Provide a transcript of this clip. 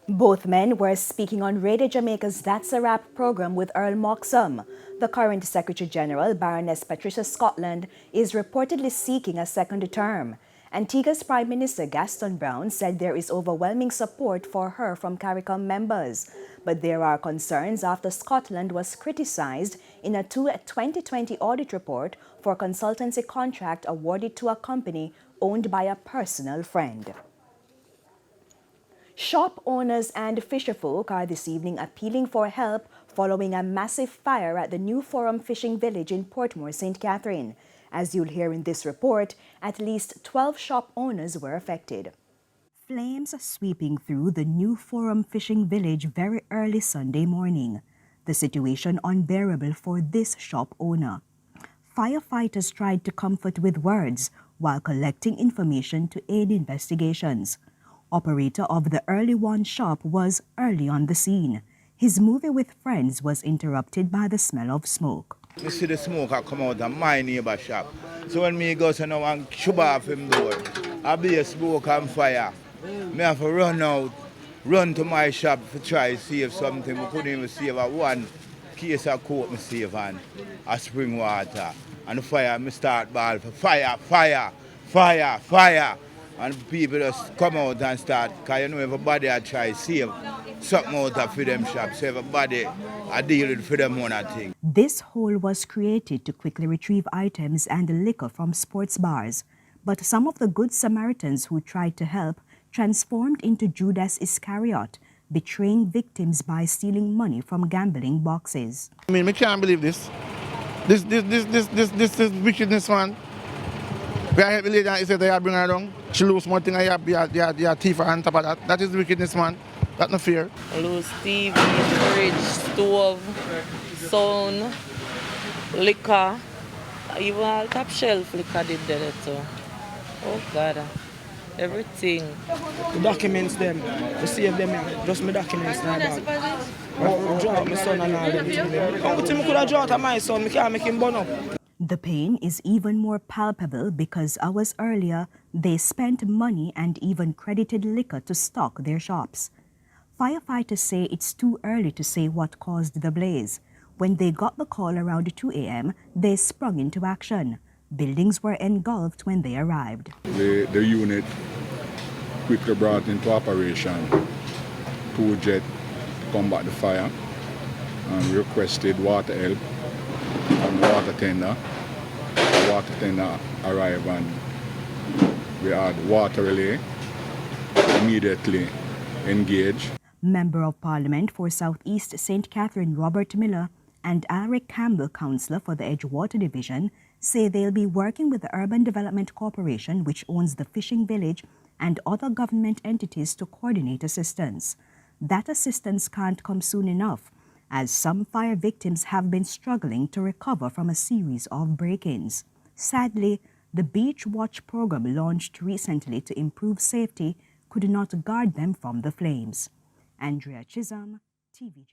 Both men were speaking on Radio Jamaica's That's a Wrap program with Earl Moxham. The current Secretary General, Baroness Patricia Scotland, is reportedly seeking a second term. Antigua's Prime Minister Gaston Brown said there is overwhelming support for her from CARICOM members. But there are concerns after Scotland was criticized in a 2020 audit report for a consultancy contract awarded to a company owned by a personal friend. Shop owners and fisherfolk are this evening appealing for help following a massive fire at the New Forum Fishing Village in Portmore, St. Catherine. As you'll hear in this report, at least 12 shop owners were affected. Flames sweeping through the New Forum Fishing Village very early Sunday morning. The situation unbearable for this shop owner. Firefighters tried to comfort with words while collecting information to aid investigations. Operator of the Early One shop was early on the scene. His movie with friends was interrupted by the smell of smoke. I see the smoke come out of my neighbor shop. So when me go to now and chub off him door, I be a smoke and fire. Me have to run out, run to my shop to try to save something. We couldn't even save one case of coke me save and a spring water. And the fire, me start ball for fire, fire, fire, fire. And people just come out and start, because you know everybody I try to save something out of for them shops. So everybody I deal with for them one thing. This hole was created to quickly retrieve items and liquor from sports bars. But some of the good Samaritans who tried to help transformed into Judas Iscariot, betraying victims by stealing money from gambling boxes. I can't believe this. This is wickedness, man. We are helping the lady and he said they are bringing her down. She lose one thing and you have thief on top of that. That is wickedness, man. That's no fear. I lose TV, fridge, stove, sound, liquor. Even all top shelf liquor did that too. Oh God. Everything. The documents them, to save them, just my documents now. I draw out my son and all them. Everything I could have drawn out of my son, I can't make him burn up. The pain is even more palpable because hours earlier, they spent money and even credited liquor to stock their shops. Firefighters say it's too early to say what caused the blaze. When they got the call around 2 a.m., they sprung into action. Buildings were engulfed when they arrived. The unit quickly brought into operation 2 jets to combat the fire and requested water help from the water tender. The water tender arrived and we had water relay immediately engaged. Member of Parliament for South East St. Catherine Robert Miller and Alric Campbell, councillor for the Edgewater Division, say they'll be working with the Urban Development Corporation, which owns the fishing village, and other government entities to coordinate assistance. That assistance can't come soon enough, as some fire victims have been struggling to recover from a series of break-ins. Sadly, the Beach Watch program launched recently to improve safety could not guard them from the flames. Andrea Chisholm, TVJ.